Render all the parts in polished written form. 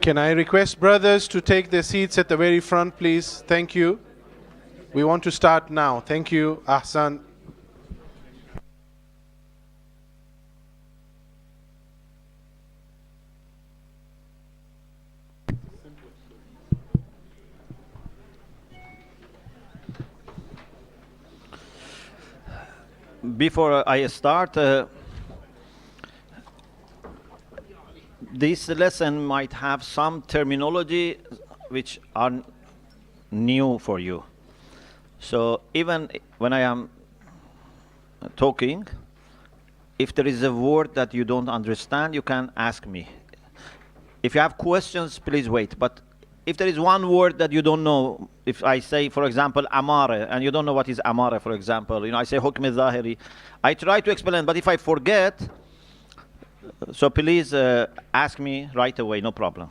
Can I request brothers to take their seats at the very front, please? Thank you. We want to start now. Thank you, Ahsan. Before I start, this lesson might have some terminology which are new for you. So even when I am talking, if there is a word that you don't understand, you can ask me. If you have questions, please wait. But if there is one word that you don't know, if I say, for example, amare, and you don't know what is amare, for example, I say hukm zahiri, I try to explain, but if I forget, so please ask me right away, no problem.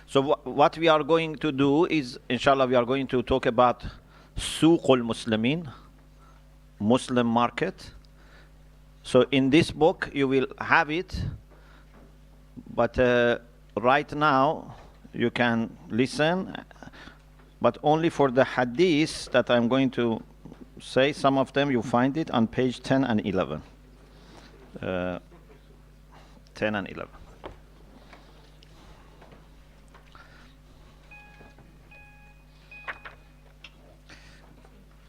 So what we are going to do is, inshallah, we are going to talk about Suq al-Muslimin, Muslim market. So in this book, you will have it, but right now, you can listen, but only for the hadith that I'm going to say. Some of them, you find it on page 10 and 11. 10 and 11.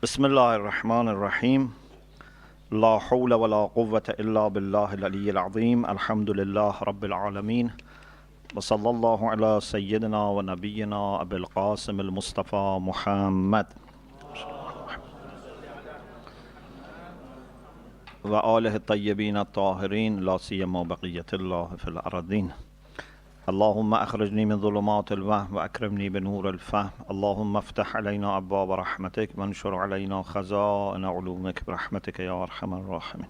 بسم الله الرحمن الرحيم لا حول ولا قوة إلا بالله العلي العظيم الحمد لله رب العالمين وصلى الله على سيدنا ونبينا أبي القاسم المصطفى محمد وآله الطيبين الطاهرين لا سيما بقية الله في الأرضين اللهم أخرجني من ظلمات الوهم وأكرمني بنور الفهم اللهم افتح علينا أبواب رحمتك وانشر علينا خزائن علومك برحمتك يا أرحم الراحمين.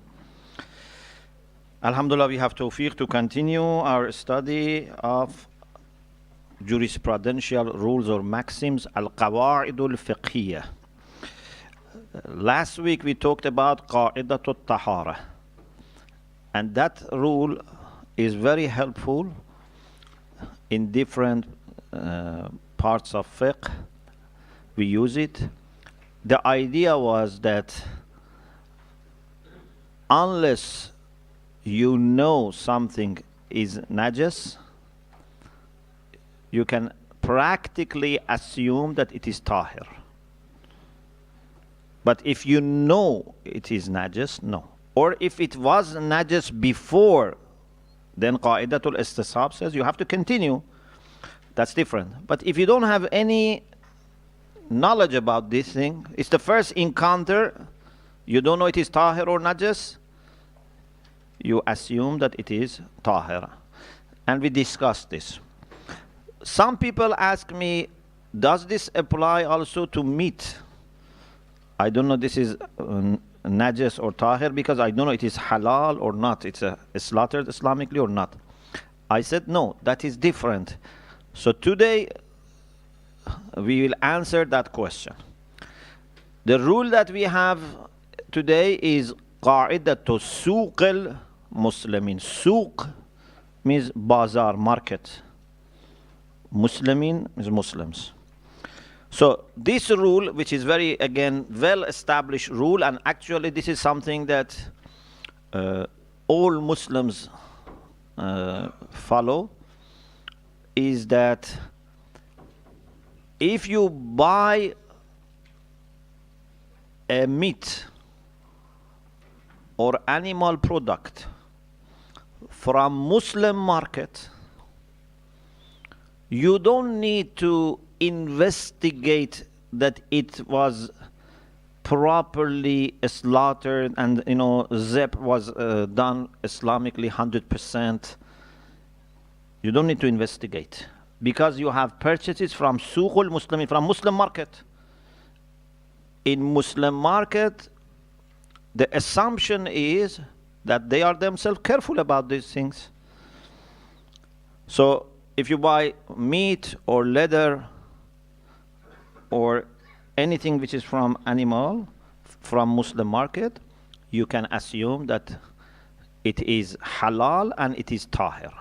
Alhamdulillah, we have tawfiq to continue our study of jurisprudential rules or maxims, al-qawa'id al-fiqhiyah. Last week we talked about qa'idat al-tahara, and that rule is very helpful in different parts of fiqh. We use it. The idea was that unless you know something is najas, you can practically assume that it is tahir. But if you know it is najas, no. Or if it was najas before, then qa'idatul istisab says you have to continue. That's different. But if you don't have any knowledge about this thing, it's the first encounter, you don't know it is tahir or najas, you assume that it is tahir. And we discussed this. Some people ask me, does this apply also to meat? I don't know this is najas or tahir because I don't know it is halal or not. It's slaughtered Islamically or not. I said no, that is different. So today we will answer that question. The rule that we have today is qa'idatu suq al-muslimin. Suq means bazaar, market. Muslimin is Muslims. So this rule, which is very, again, well-established rule, and actually this is something that all Muslims follow, is that if you buy a meat or animal product from Muslim market, you don't need to investigate that it was properly slaughtered and zeb was done Islamically 100%. You don't need to investigate because you have purchases from Suq al-Muslimin, from Muslim market. In Muslim market, the assumption is that they are themselves careful about these things. So if you buy meat or leather or anything which is from animal, from Muslim market, you can assume that it is halal and it is tahir.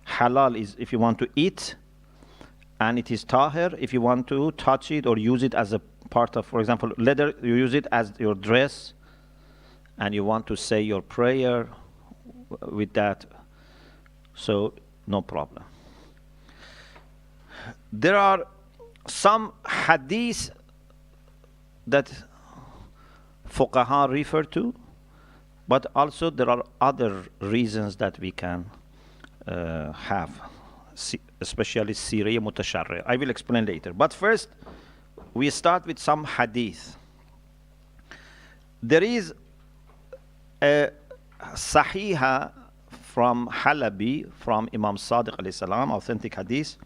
Halal is if you want to eat, and it is tahir if you want to touch it or use it as a part of, for example, leather, you use it as your dress, and you want to say your prayer with that, so no problem. There are some hadiths that fuqaha refer to, but also there are other reasons that we can have, especially Siriya Mutasharri. I will explain later. But first, we start with some hadith. There is a Sahiha from Halabi, from Imam Sadiq alayhi salam, authentic hadith.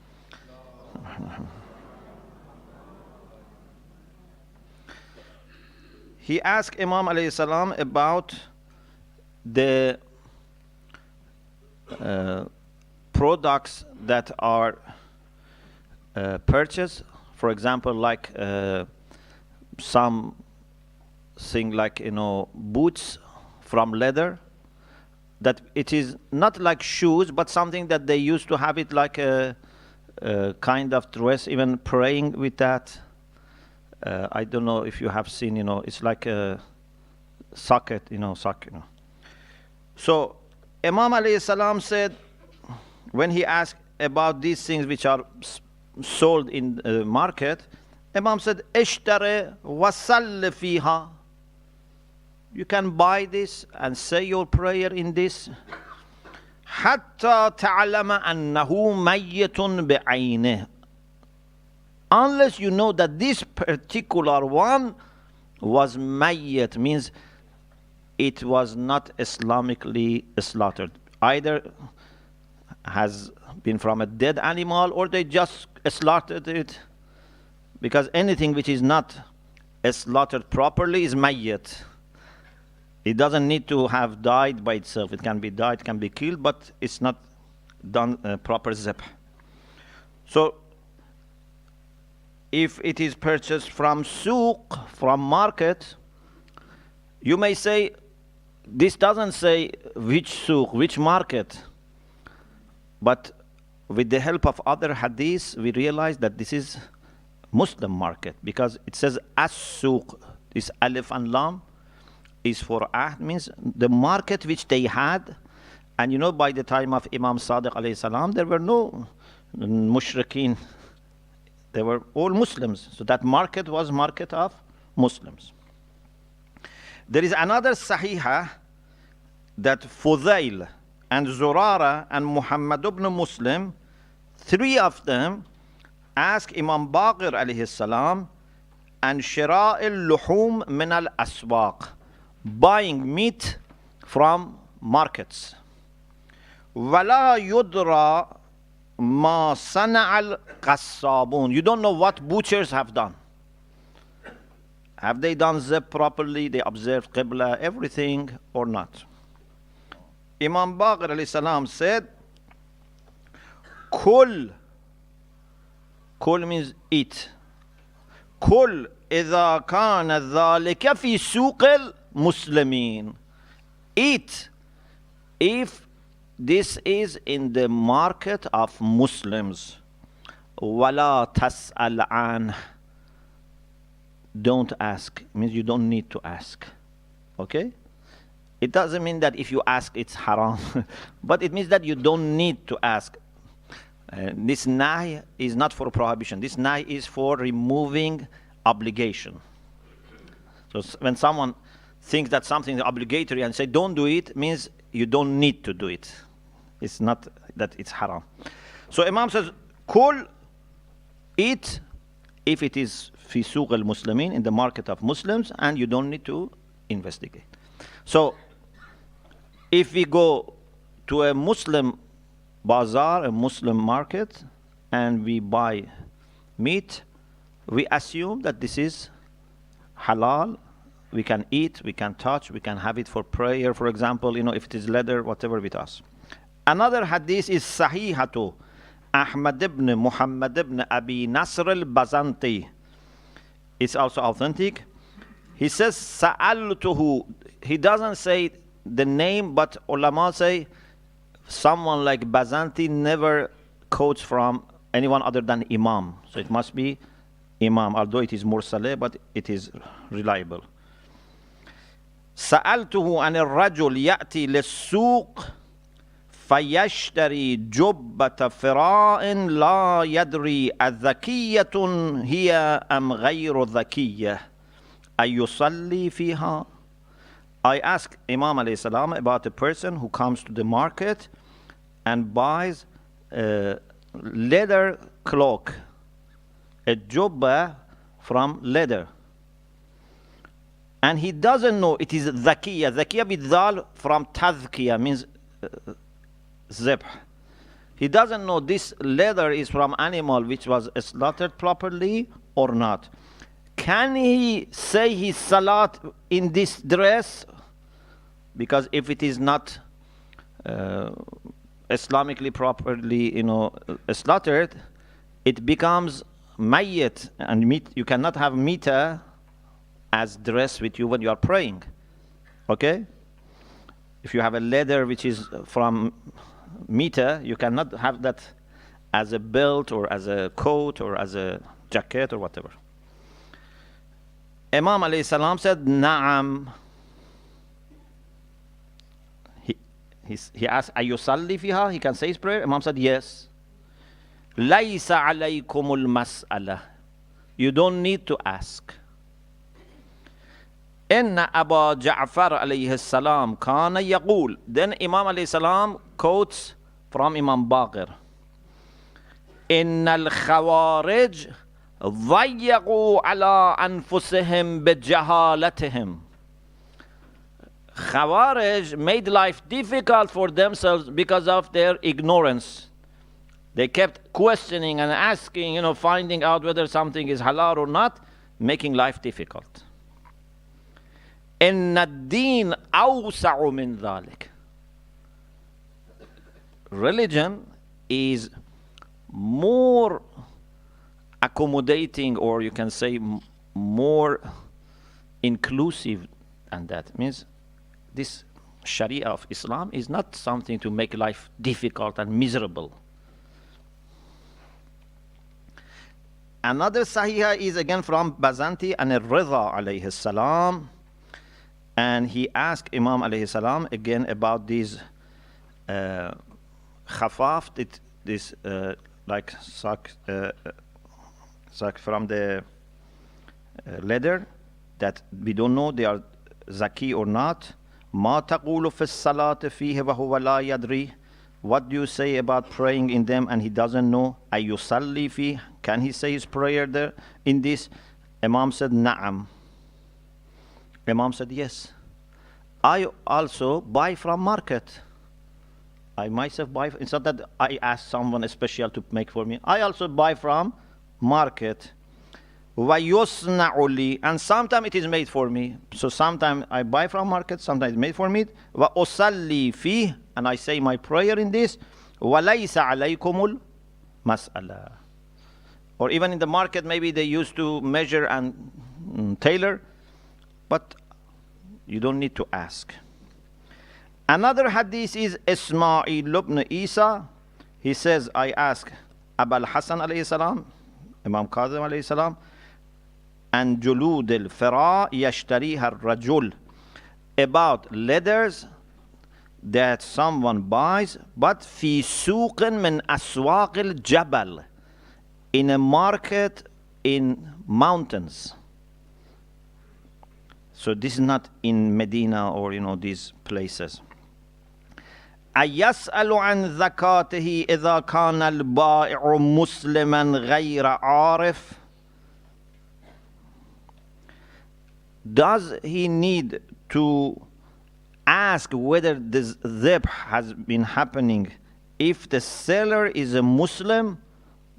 He asked Imam alayhi salam about the products that are purchased, for example, like some thing like, you know, boots from leather, that it is not like shoes, but something that they used to have it like a kind of dress, even praying with that. I don't know if you have seen, you know, it's like a socket, you know, socket. You know. So Imam alayhi salam said, when he asked about these things which are sold in the market, Imam said, "Ishtari wasall fiha." You can buy this and say your prayer in this. حتى تعلم أنه ميت بعينه. Unless you know that this particular one was mayyat, means it was not Islamically slaughtered. Either has been from a dead animal, or they just slaughtered it, because anything which is not slaughtered properly is mayyat. It doesn't need to have died by itself. It can be died, it can be killed, but it's not done proper zabh. So if it is purchased from souk, from market, you may say, this doesn't say which souk, which market. But with the help of other hadiths, we realize that this is Muslim market, because it says as-souk. This alif and lam is for ahd, means the market which they had. And you know, by the time of Imam Sadiq alayhi salam, there were no mushrikeen. They were all Muslims. So that market was market of Muslims. There is another Sahihah that Fudail and Zurara and Muhammad ibn Muslim, three of them, ask Imam Baqir alayhi salam, and shira' al-luhum min al-aswaq, buying meat from markets. Wala yudra ma sana' al-qassabun. You don't know what butchers have done. Have they done zeb properly? They observed qibla, everything, or not? Imam Baqir alayhi salam said, Kul means eat. Kul idha kana dhalika fi suq al-muslimin. Eat if this is in the market of Muslims. Wala tas'al an. Don't ask. Means you don't need to ask. Okay? It doesn't mean that if you ask it's haram. But it means that you don't need to ask. This nahy is not for prohibition. This nahy is for removing obligation. So when someone thinks that something is obligatory and say don't do it, means you don't need to do it. It's not that it's haram. So Imam says, Kul, eat if it is fi suq al-muslimin, in the market of Muslims, and you don't need to investigate. So if we go to a Muslim bazaar, a Muslim market, and we buy meat, we assume that this is halal. We can eat, we can touch, we can have it for prayer, for example, you know, if it is leather, whatever with us. Another hadith is Sahihatu Ahmad ibn Muhammad ibn Abi Nasr al-Bazanti. It's also authentic. He says, Sa'altuhu. He doesn't say the name, but ulama say someone like Bazanti never quotes from anyone other than Imam. So it must be Imam, although it is Mursaleh, but it is reliable. سألته عن الرجل يأتي للسوق فيشتري جبة فراء لا يدري أذكية هي أم غير ذكية أيصلي فيها. I asked Imam alayhi salam about a person who comes to the market and buys a leather cloak, a jubba from leather. And he doesn't know it is dhakiya. Dhakiya bidhal from tazkiya means zibh. He doesn't know this leather is from animal which was slaughtered properly or not. Can he say his salat in this dress? Because if it is not Islamically properly, slaughtered, it becomes mayyit, and meat. You cannot have meat as dress with you when you are praying. Okay? If you have a leather which is from meat, you cannot have that as a belt or as a coat or as a jacket or whatever. Imam alayhi salam said, Na'am. He asked, Ayusalli fiha? He can say his prayer? Imam said, yes. Laysa alaykumul mas'ala. You don't need to ask. Inna Aba Ja'far alayhi salam kana yaqul. Then Imam alayhi salam quotes from Imam Baqir. Inna al-khawarij ضيقوا على أنفسهم بجهالتهم. Khawarij made life difficult for themselves because of their ignorance. They kept questioning and asking, finding out whether something is halal or not, making life difficult. إن الدين أوسع من ذلك. Religion is more accommodating, or you can say more inclusive than that. Means this Sharia of Islam is not something to make life difficult and miserable. Another Sahih is again from Bazanti and Rida alayhi salam, and he asked Imam alayhi salam again about these khafaf, this like sack from the leather that we don't know they are zaki or not. ما تقول في الصلاة فيه وهو لا يدري. What do you say about praying in them and he doesn't know? أيصلي فيه? Can he say his prayer there in this? Imam said نعم. Imam said yes. I also buy from market. I myself buy. It's not that I ask someone special to make for me. I also buy from market. وَيُصْنَعُ لِي. And sometimes it is made for me. So sometimes I buy from market, sometimes it's made for me. وَأُصَلِّي فِيهِ. And I say my prayer in this. وَلَيْسَ عَلَيْكُمُ الْمَسْأَلَةِ. Or even in the market, maybe they used to measure and tailor. But you don't need to ask. Another hadith is Ismail ibn Isa. He says, I ask Abul Hasan alayhi salam, Imam Kazim alayhi salam, and julud al-fira yashtariha al-rajul, about leathers that someone buys, but fi suqin min aswaq al-jabal, in a market in mountains. So this is not in Medina or these places. أيسأل عن زكاته إذا كان البائع مسلما غير عارف. Does he need to ask whether this zibh has been happening if the seller is a Muslim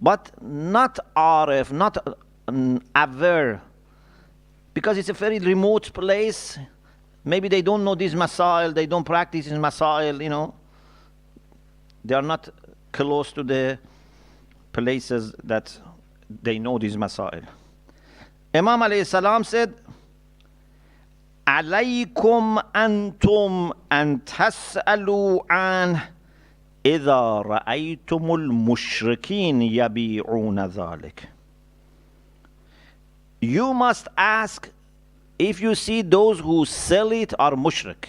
but not arif, not aware? Because it's a very remote place. Maybe they don't know this masail, they don't practice this masail, They are not close to the places that they know this masail. Imam alayhi salam said, عليكم أنتم أن تسألوا عنه إذا رأيتم المشركين يبيعون ذلك. You must ask if you see those who sell it are mushrik.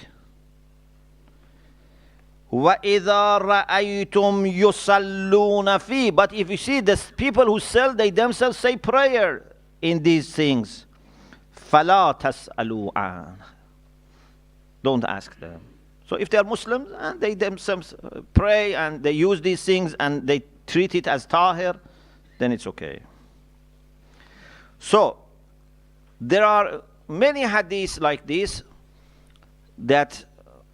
وَإِذَا رَأَيْتُمْ يُصَلُّونَ فِيهِ. But if you see the people who sell, they themselves say prayer in these things. فَلَا تَسْأَلُوا عَنْهُ. Don't ask them. So if they are Muslims and they themselves pray and they use these things and they treat it as tahir, then it's okay. So there are many hadiths like this that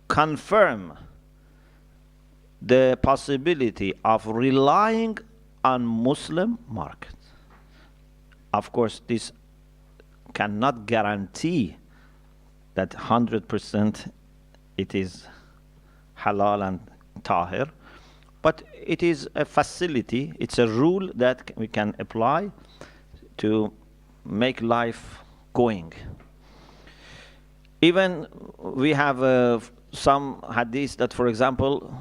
confirm the possibility of relying on Muslim market. Of course, this cannot guarantee that 100% it is halal and tahir, but it is a facility, it's a rule that we can apply to make life going. Even we have some hadiths that, for example,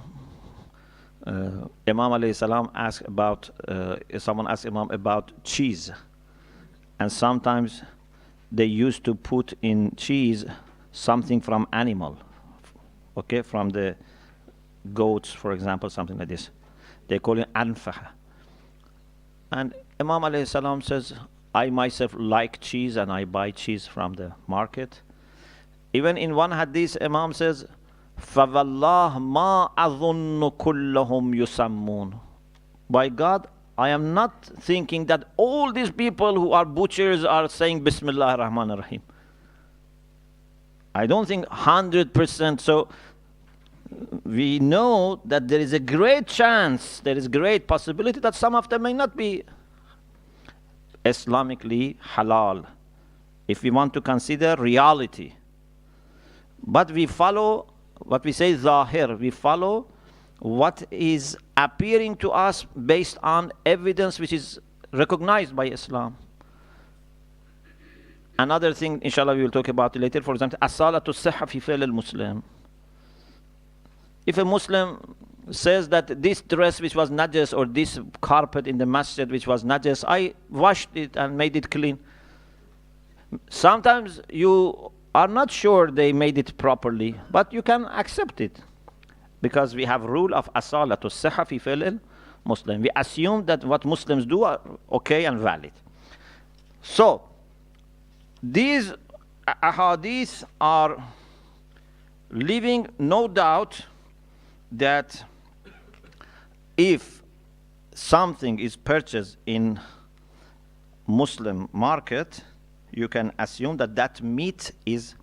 Imam alayhi salam asked about, someone asked Imam about cheese. And sometimes they used to put in cheese something from animal. Okay, from the goats, for example, something like this. They call it anfah. And Imam alayhi salam says, I myself like cheese and I buy cheese from the market. Even in one hadith, Imam says, فَوَاللَّهِ مَا أَظُنُّ كُلَّهُمْ يُسَمُّونَ. By God, I am not thinking that all these people who are butchers are saying Bismillah ar-Rahman ar-Rahim. I don't think 100%. So we know that there is a great chance, there is great possibility that some of them may not be Islamically halal, if we want to consider reality. But we follow what we say zahir, we follow what is appearing to us based on evidence which is recognized by Islam. Another thing, inshallah, we will talk about it later. For example, as-salatu as-sihha fi fi'l al-Muslim. If a Muslim says that this dress which was najas or this carpet in the masjid which was najas, I washed it and made it clean. Sometimes you are not sure they made it properly, but you can accept it because we have rule of as-salatu as-sihha fi fi'l al-Muslim. We assume that what Muslims do are okay and valid. So these ahadith are leaving no doubt that if something is purchased in Muslim market, you can assume that that meat is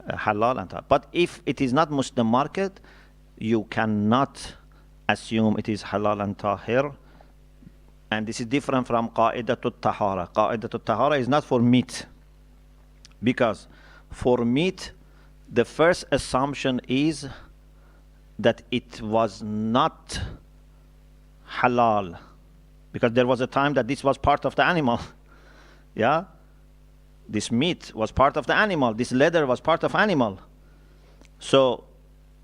halal and tahir. But if it is not Muslim market, you cannot assume it is halal and tahir. And this is different from qa'idatul tahara. Qa'idatul tahara is not for meat. Because for meat, the first assumption is that it was not halal. Because there was a time that this was part of the animal. Yeah? This meat was part of the animal. This leather was part of animal. So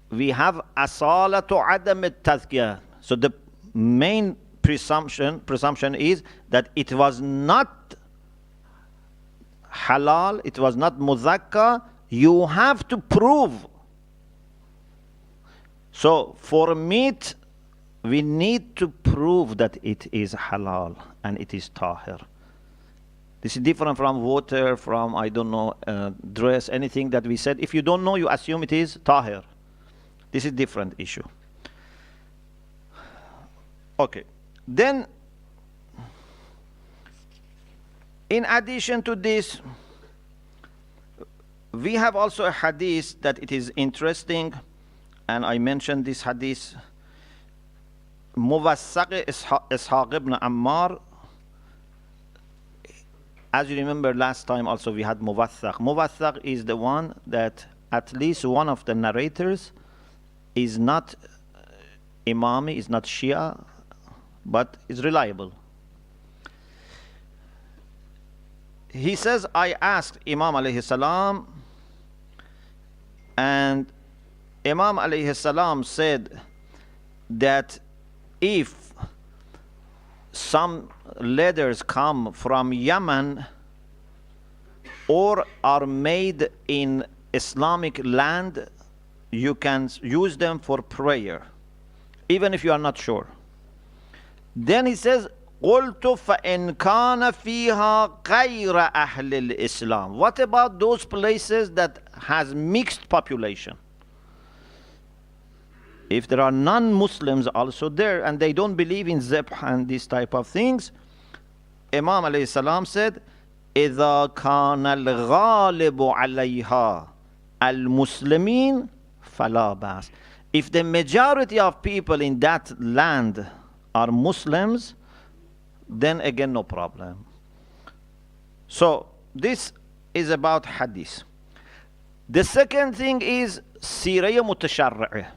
we have asalatu adam at-tazkiyah. So the main presumption is that it was not halal, it was not muzakka. You have to prove. So for meat, we need to prove that it is halal and it is tahir. This is different from water, from, I don't know, dress, anything that we said. If you don't know, you assume it is tahir. This is a different issue. Okay. Then, in addition to this, we have also a hadith that it is interesting, and I mentioned this hadith. Muwassaq Ishaq ibn Ammar. As you remember, last time also we had Muwassaq. Muwassaq is the one that at least one of the narrators is not Imami, is not Shia, but is reliable. He says, I asked Imam alayhi salam And Imam alayhi salam said that if some letters come from Yemen or are made in Islamic land, you can use them for prayer, even if you are not sure. Then he says, قُلْتُ فَإِنْ كَانَ فِيهَا غَيْرَ أَهْلِ الْإِسْلَامِ. What about those places that has mixed population? If there are non-Muslims also there and they don't believe in zabh and these type of things, Imam alayhi salam said, إِذَا كَانَ الْغَالِبُ عَلَيْهَا الْمُسْلِمِينَ فَلَا بَأْسَ. If the majority of people in that land are Muslims, then again no problem. So this is about hadith. The second thing is siraya mutasharri'ah.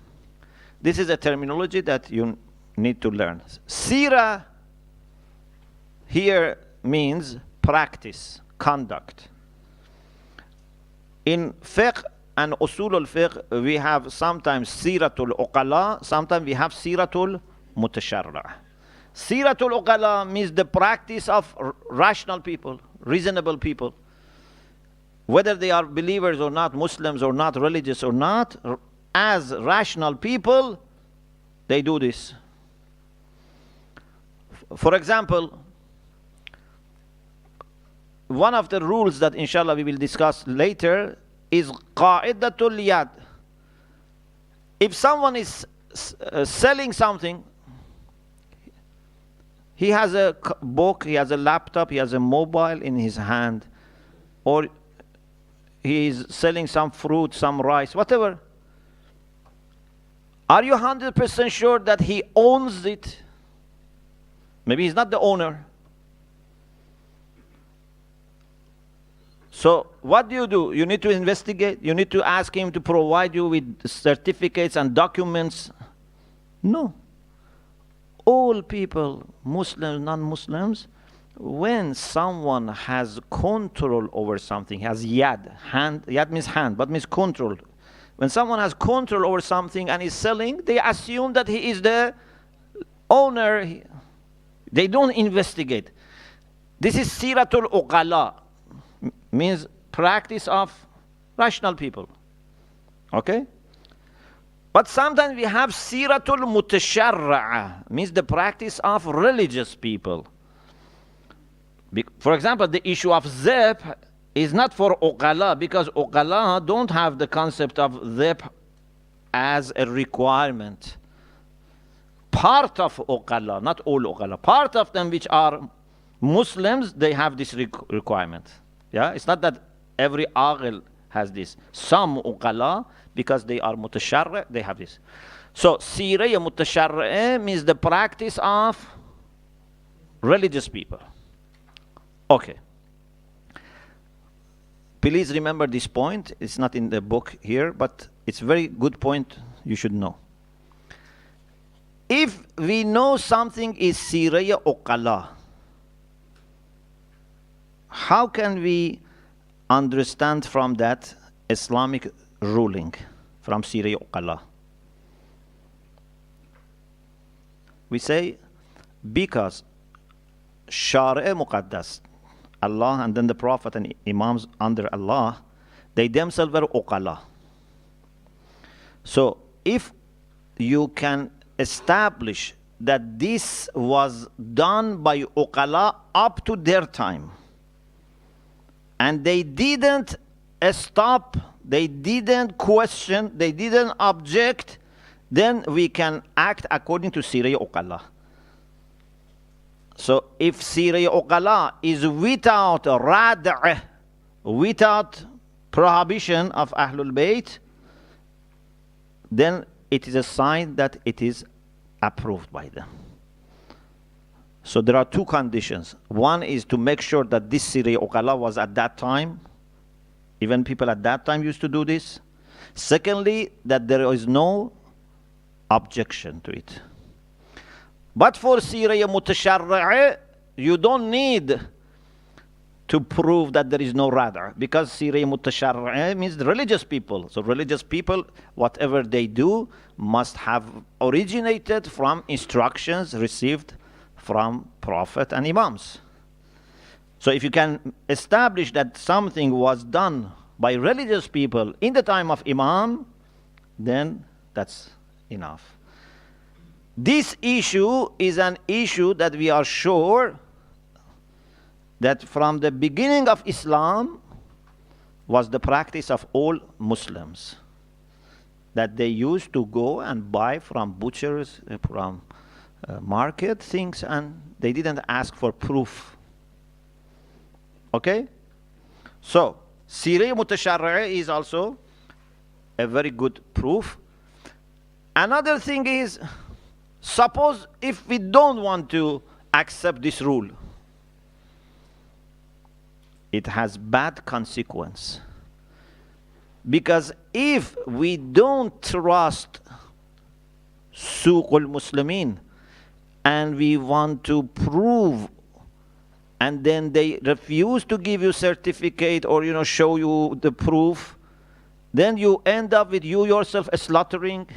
This is a terminology that you need to learn. Sira here means practice, conduct. In fiqh and usul al-fiqh, we have sometimes siratul uqala, sometimes we have siratul mutasharri'ah. Siratul uqala means the practice of rational people, reasonable people. Whether they are believers or not, Muslims or not, religious or not, as rational people, they do this. For example, one of the rules that inshallah we will discuss later is qa'idatul yad. If someone is selling something, he has a book, he has a laptop, he has a mobile in his hand, or he is selling some fruit, some rice, whatever. Are you 100% sure that he owns it? Maybe he's not the owner. So what do? You need to investigate. You need to ask him to provide you with certificates and documents. No. All people, Muslims, non-Muslims, when someone has control over something, has yad, hand, yad means hand, but means control. When someone has control over something and is selling, they assume that he is the owner. They don't investigate. This is siratul uqala, means practice of rational people. Okay? But sometimes we have siratul mutasharra'a, means the practice of religious people. For example, the issue of zabh is not for uqala, because uqala don't have the concept of zabh as a requirement. Part of uqala, not all uqala, part of them which are Muslims, they have this requirement. Yeah, it's not that every aqil has this. Some uqala, because they are mutasharri', they have this. So siraya mutasharri' means the practice of religious people. Okay. Please remember this point. It's not in the book here, but it's a very good point you should know. If we know something is siraya uqala, how can we understand from that Islamic ruling from siraya uqala? We say, because Shari'a Muqaddas, Allah and then the Prophet and Imams under Allah, they themselves were uqala. So if you can establish that this was done by uqala up to their time, and they didn't stop, they didn't question, they didn't object, then we can act according to siraya uqala. So if siraya uqala is without rad'a, without prohibition of Ahlul Bayt, then it is a sign that it is approved by them. So there are two conditions. One is to make sure that this siraya uqala was at that time. Even people at that time used to do this. Secondly, that there is no objection to it. But for siraya mutasharri'a, you don't need to prove that there is no radar, because sirah mutasharri'a means the religious people. So religious people, whatever they do, must have originated from instructions received from Prophet and Imams. So if you can establish that something was done by religious people in the time of Imam, then that's enough. This issue is an issue that we are sure that from the beginning of Islam was the practice of all Muslims, that they used to go and buy from butchers, from market things, and they didn't ask for proof. Okay? So, sirah mutasharri'a is also a very good proof. Another thing is, suppose if we don't want to accept this rule, it has bad consequence. Because if we don't trust suqul muslimin and we want to prove, and then they refuse to give you certificate or show you the proof, then you end up with you yourself slaughtering,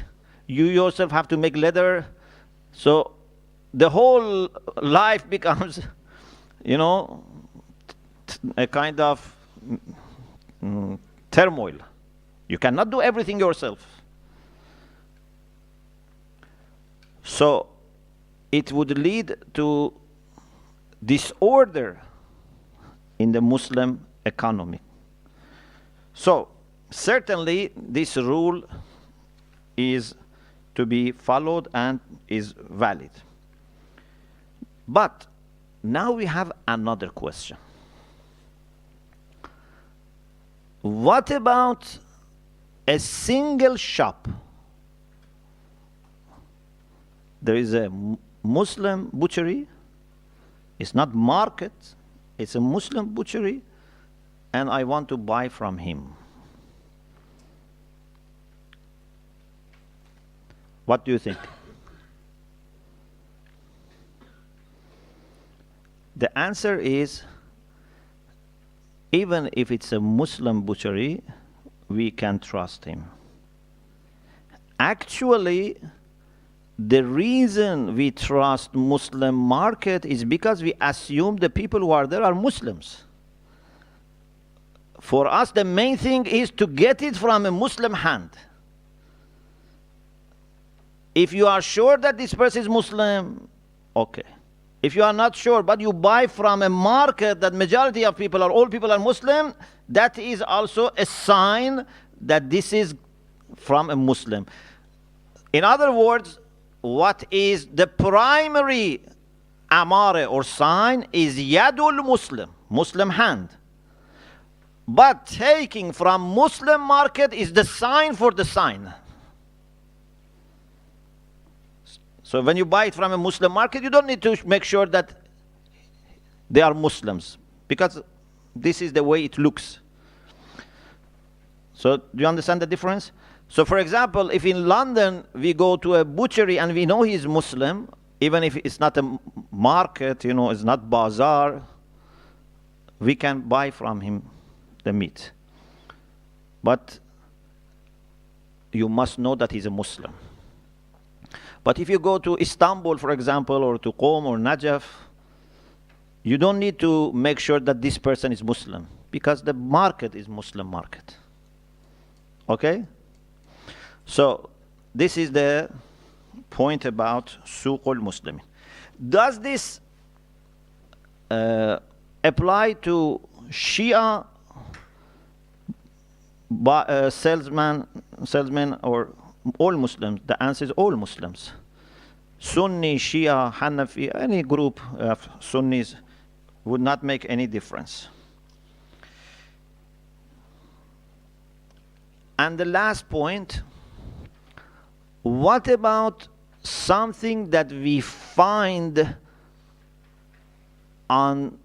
you yourself have to make leather. So the whole life becomes a kind of turmoil. You cannot do everything yourself. So it would lead to disorder in the Muslim economy. So certainly this rule is to be followed and is valid. But now we have another question. What about a single shop? There is a Muslim butchery. It's not market. It's a Muslim butchery, and I want to buy from him. What do you think? The answer is, even if it's a Muslim butchery, we can trust him. Actually, the reason we trust Muslim market is because we assume the people who are there are Muslims. For us, the main thing is to get it from a Muslim hand. If you are sure that this person is Muslim, okay. If you are not sure, but you buy from a market that majority of people or all people are Muslim, that is also a sign that this is from a Muslim. In other words, what is the primary amare or sign is yadul Muslim, Muslim hand. But taking from Muslim market is the sign for the sign. So when you buy it from a Muslim market, you don't need to make sure that they are Muslims, because this is the way it looks. So do you understand the difference? So for example, if in London we go to a butchery and we know he is Muslim, even if it's not a market, it's not bazaar, we can buy from him the meat. But you must know that he's a Muslim. But if you go to Istanbul, for example, or to Qom or Najaf, you don't need to make sure that this person is Muslim, because the market is Muslim market. Okay? So this is the point about Suqul Muslimin. Does this apply to Shia salesmen or all Muslims? The answer is all Muslims. Sunni, Shia, Hanafi, any group of Sunnis would not make any difference. And the last point, what about something that we find on,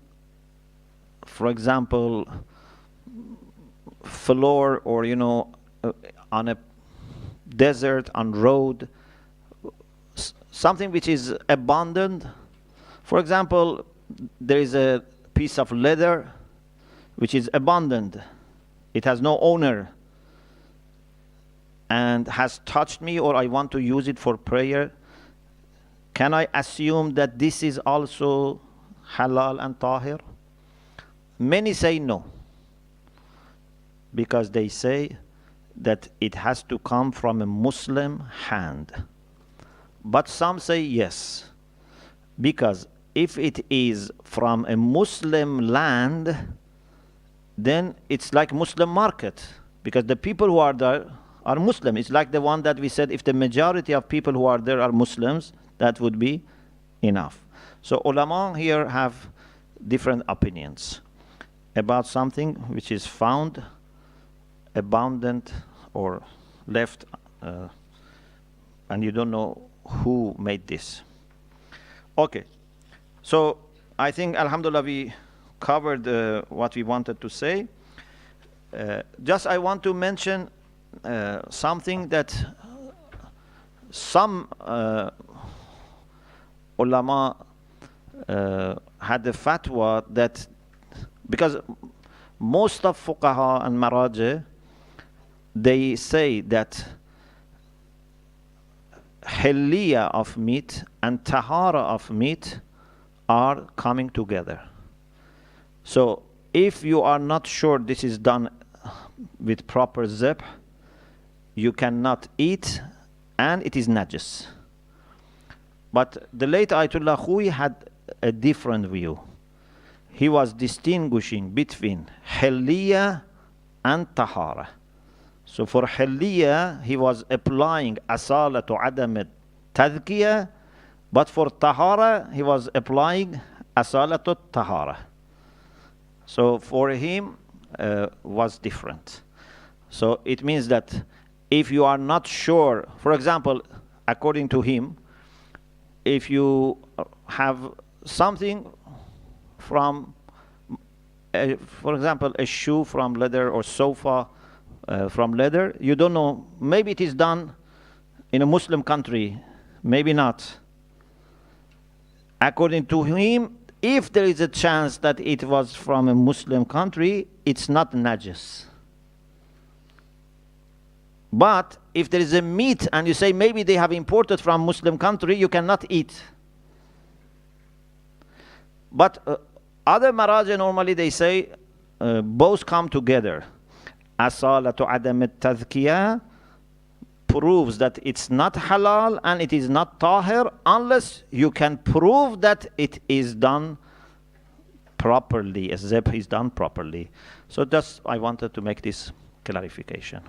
for example, floor or, on a desert, on road, something which is abundant. For example, there is a piece of leather which is abundant, it has no owner, and has touched me, or I want to use it for prayer, can I assume that this is also halal and tahir? Many say no, because they say that it has to come from a Muslim hand. But some say yes, because if it is from a Muslim land, then it's like Muslim market, because the people who are there are Muslim. It's like the one that we said, if the majority of people who are there are Muslims, that would be enough. So ulama here have different opinions about something which is found abundant or left, and you don't know who made this. Okay, so I think alhamdulillah we covered what we wanted to say. Just I want to mention something that some ulama had a fatwa that, because most of fuqaha and maraji, they say that hilliya of meat and tahara of meat are coming together. So if you are not sure this is done with proper zibh, you cannot eat, and it is najis. But the late Ayatollah Khui had a different view. He was distinguishing between hilliya and tahara. So for hilliya, he was applying asalatu adam tadhkiya, but for tahara, he was applying asalatu tahara. So for him, was different. So it means that if you are not sure, for example, according to him, if you have something from, for example, a shoe from leather or sofa from leather, you don't know, maybe it is done in a Muslim country, maybe not. According to him, if there is a chance that it was from a Muslim country, it's not najis. But if there is a meat and you say maybe they have imported from Muslim country, you cannot eat. But other maraja normally they say both come together. Asalatu adam al-tadhkiyah proves that it's not halal and it is not tahir unless you can prove that it is done properly, a zibh is done properly. So that's, I wanted to make this clarification.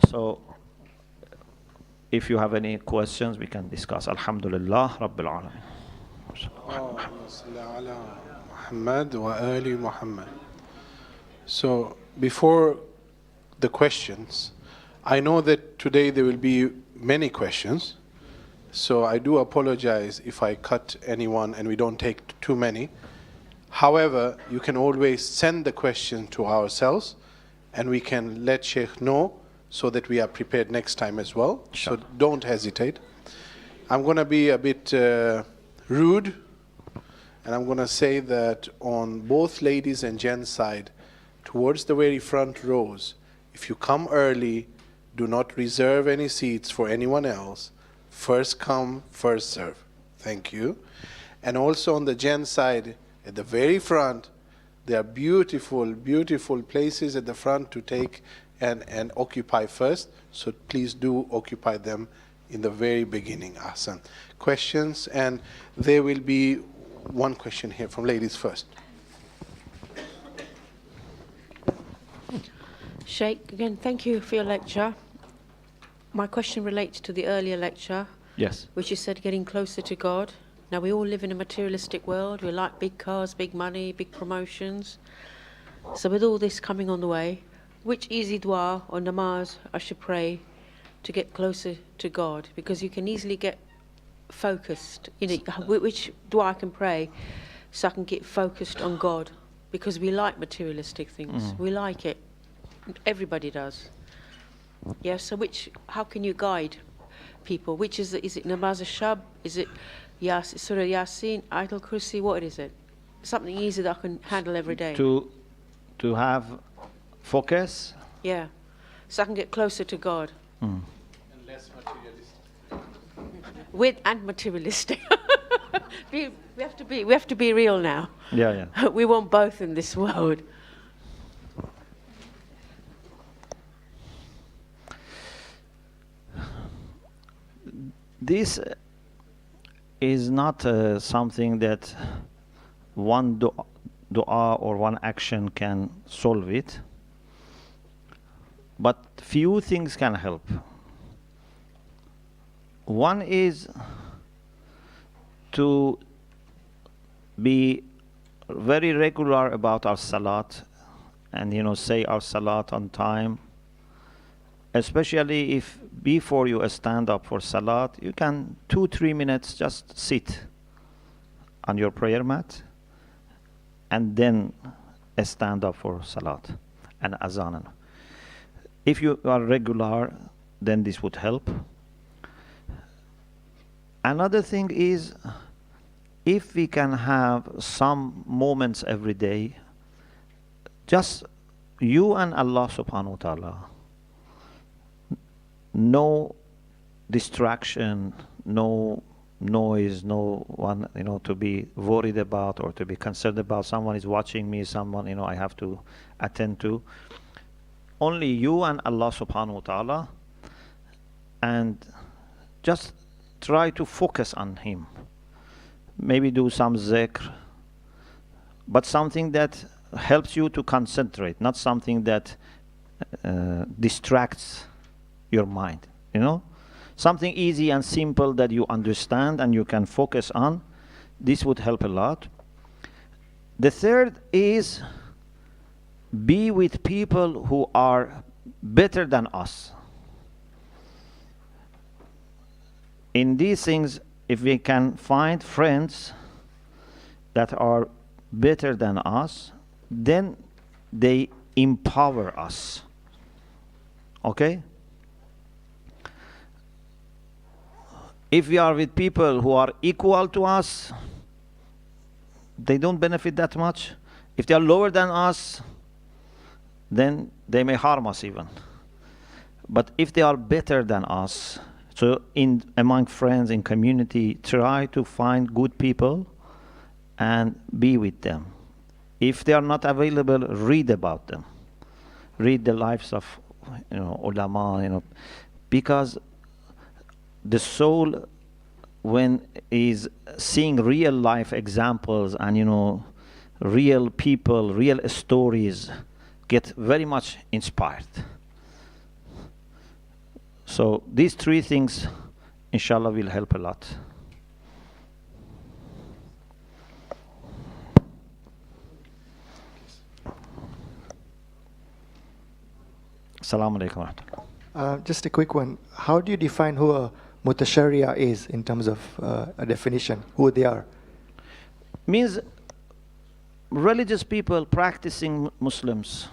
So if you have any questions, we can discuss. Alhamdulillah Rabbil Alameen. Muhammad wa ali Muhammad. So before the questions, I know that today there will be many questions, so I do apologize if I cut anyone and we don't take too many. However, you can always send the question to ourselves and we can let Sheikh know so that we are prepared next time as well. Sure. So don't hesitate. I'm going to be a bit rude, and I'm going to say that on both ladies and gents side, towards the very front rows, if you come early, do not reserve any seats for anyone else. First come, first serve. Thank you. And also on the gents side, at the very front, there are beautiful, beautiful places at the front to take and occupy first. So please do occupy them in the very beginning. Ahsan. Questions, and there will be one question here from ladies first. Sheikh, again, thank you for your lecture. My question relates to the earlier lecture. Yes. Which you said getting closer to God. Now, we all live in a materialistic world. We like big cars, big money, big promotions. So with all this coming on the way, which easy dua or namaz I should pray to get closer to God? Because you can easily get focused. You know, which dua I can pray so I can get focused on God? Because we like materialistic things. We like it. Everybody does. Yeah, so how can you guide people? Which is it namaz al-shab? Is it Surah Yasin, Ayatul Kursi? What is it? something easy that I can handle every day. To have focus. Yeah. So I can get closer to God. And less materialistic. With and materialistic. we have to be real now. Yeah. We want both in this world. This is not something that one dua or one action can solve it, but few things can help. One is to be very regular about our salat and say our salat on time, especially if before you stand up for salat you can 2-3 minutes just sit on your prayer mat and then stand up for salat and azan. If you are regular, then this would help. Another thing is, if we can have some moments every day, just you and Allah subhanahu wa ta'ala, no distraction, no noise, no one to be worried about or to be concerned about. Someone is watching me, someone I have to attend to. Only you and Allah subhanahu wa ta'ala, and just try to focus on Him. Maybe do some zikr, but something that helps you to concentrate, not something that distracts your mind. Something easy and simple that you understand and you can focus on. This would help a lot. The third is be with people who are better than us. In these things, if we can find friends that are better than us, then they empower us. Okay? If we are with people who are equal to us, they don't benefit that much. If they are lower than us, then they may harm us even. But if they are better than us, so among friends, in community, try to find good people and be with them. If they are not available, read about them. Read the lives of ulama, because the soul, when is seeing real life examples and real people, real stories, get very much inspired. So these three things, inshallah, will help a lot. Assalamu alaikum wa rahmatullah. Just a quick one. How do you define who a mutashariya is in terms of a definition, who they are? Means religious people, practicing Muslims,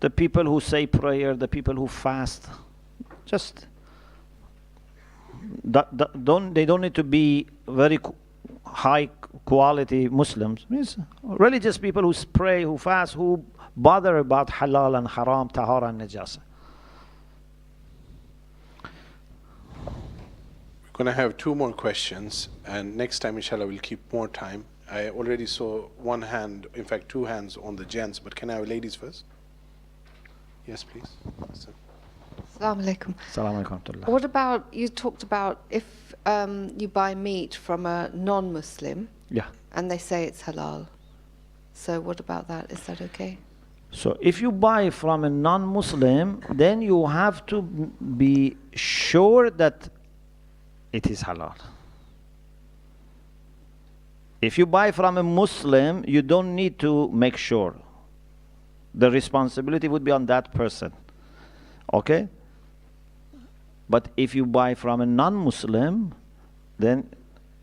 the people who say prayer, the people who fast. Just they don't need to be very high quality Muslims. Means religious people who pray, who fast, who bother about halal and haram, tahara and najasa. We're going to have 2 more questions, and next time, inshallah, we'll keep more time. I already saw 1 hand, in fact 2 hands on the gents, but can I have ladies first? Yes, please. Assalamu alaikum. Assalamu alaikum. What about, you talked about if you buy meat from a non-Muslim, Yeah. and they say it's halal. So what about that? Is that okay? So if you buy from a non-Muslim, then you have to be sure that it is halal. If you buy from a Muslim, you don't need to make sure. The responsibility would be on that person. Okay? But if you buy from a non-Muslim, then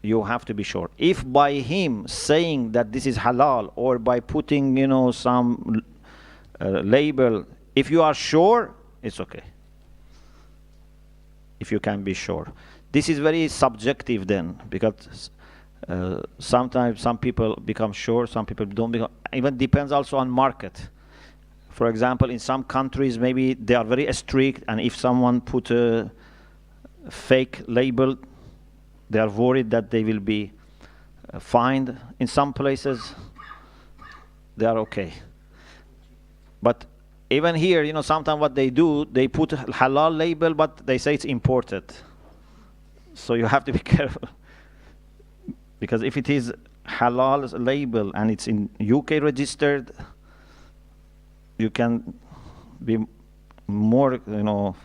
you have to be sure. If by him saying that this is halal, or by putting, some label, if you are sure, it's okay. If you can be sure. This is very subjective then, because Sometimes some people become sure, some people don't become. Even depends also on market. For example, in some countries, maybe they are very strict, and if someone put a fake label, they are worried that they will be fined. In some places, they are okay. But even here, you know, sometimes what they do, they put halal label, but they say it's imported. So you have to be careful. Because if it is halal label and it's in UK registered, you can be more, you know,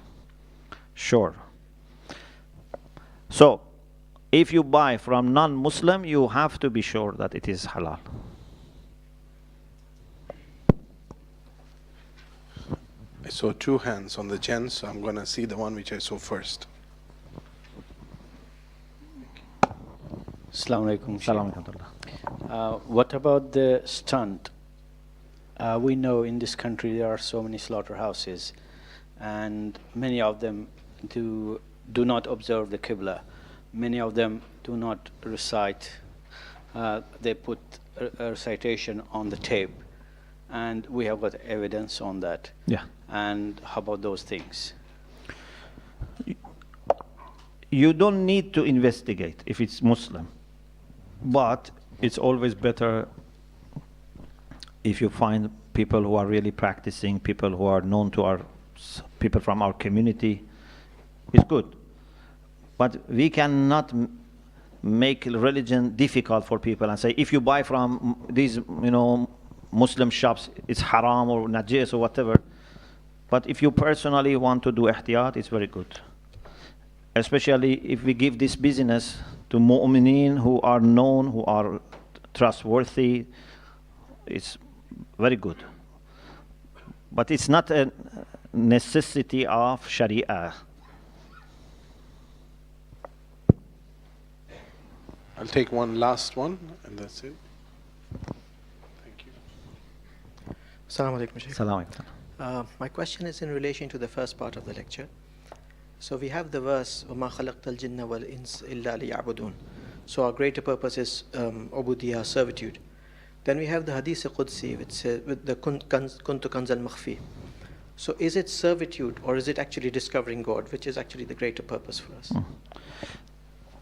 sure. So, if you buy from non-Muslim, you have to be sure that it is halal. I saw two hands on the gents, so I'm going to see the one which I saw first. Assalamu alaikum. Salam alaikum. What about the stunt? We know in this country there are so many slaughterhouses, and many of them do not observe the Qibla. Many of them do not recite. They put a recitation on the tape, and we have got evidence on that. Yeah. And how about those things? You don't need to investigate if it's Muslim, but it's always better if you find people who are really practicing, people who are known to our people from our community. It's good, but we cannot make religion difficult for people and say if you buy from these, you know, Muslim shops, it's haram or najis or whatever. But if you personally want to do ihtiyat, it's very good. Especially if we give this business to mu'mineen who are known, who are trustworthy, it's very good. But it's not a necessity of Sharia. I'll take one last one, and that's it. Thank you. Assalamu alaikum, Sheikh. Salam alaikum. My question is in relation to the first part of the lecture. So we have the verse, وَمَا خَلَقْتَ الْجِنَّ وَالْإِنسَ إِلَّا لِيَعْبُدُونَ. So our greater purpose is ubudiyah, servitude. Then we have the Hadith Qudsi, which says, with the kuntu kanzal makhfi. So is it servitude, or is it actually discovering God, which is actually the greater purpose for us?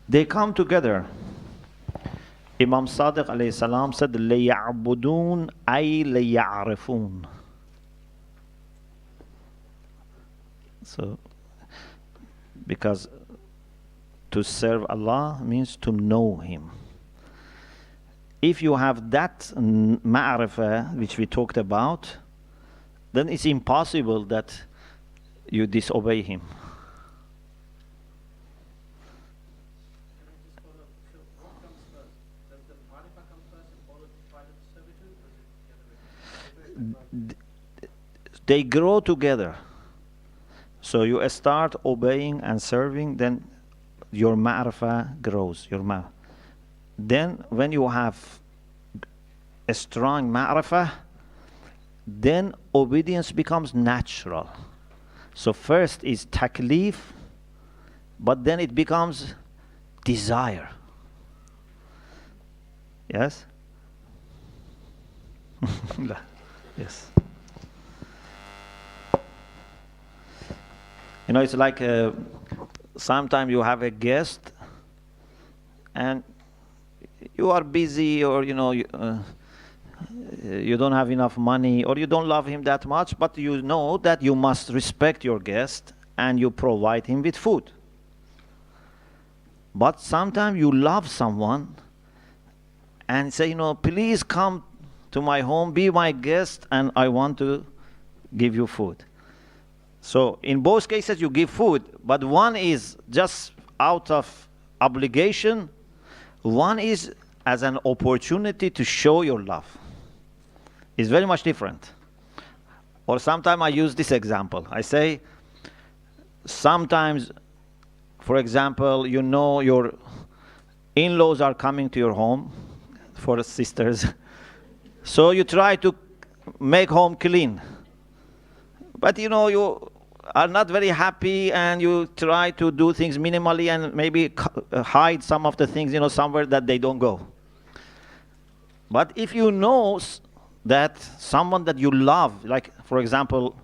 They come together. Imam Sadiq alayhi salam said, لِيَعْبُدُونَ أي لِيَعْرِفُونَ. So, because to serve Allah means to know Him. If you have that ma'rifah which we talked about, then it's impossible that you disobey Him. They grow together. So you start obeying and serving, then your ma'rifah grows. Then when you have a strong ma'rifah, then obedience becomes natural. So first is taklif, but then it becomes desire. Yes? Yes. You know, it's like sometimes you have a guest and you are busy, or you know, you don't have enough money, or you don't love him that much, but you know that you must respect your guest and you provide him with food. But sometimes you love someone and say, you know, please come to my home, be my guest, and I want to give you food. So in both cases you give food, but one is just out of obligation, one is as an opportunity to show your love. It's very much different. Or sometimes I use this example. I say, sometimes, for example, you know your in-laws are coming to your home, for the sisters, so you try to make home clean. But you know, are not very happy and you try to do things minimally and maybe hide some of the things, somewhere that they don't go. But if you know that someone that you love, like for example,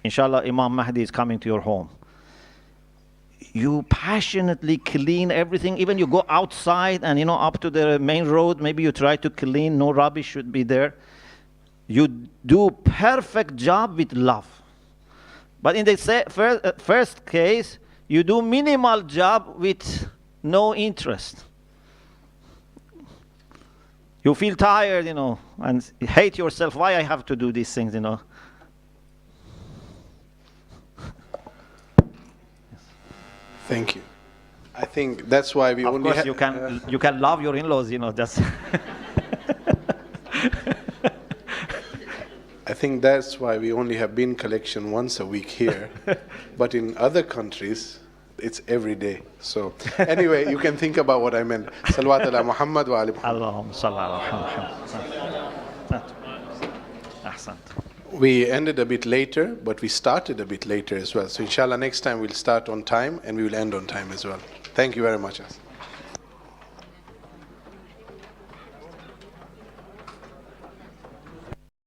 inshallah Imam Mahdi is coming to your home, you passionately clean everything, even you go outside and up to the main road, maybe you try to clean, no rubbish should be there. You do perfect job with love. But in the first case, you do minimal job with no interest. You feel tired, and hate yourself. Why I have to do these things, Thank you. I think that's why we Of only course, you can love your in-laws, just. I think that's why we only have bin collection once a week here, but in other countries, it's every day. So anyway, you can think about what I meant. Salawat ala Muhammad wa ali Muhammad. Allahumma salli ala Muhammad. Ahsant. We ended a bit later, but we started a bit later as well. So inshallah, next time we'll start on time and we will end on time as well. Thank you very much.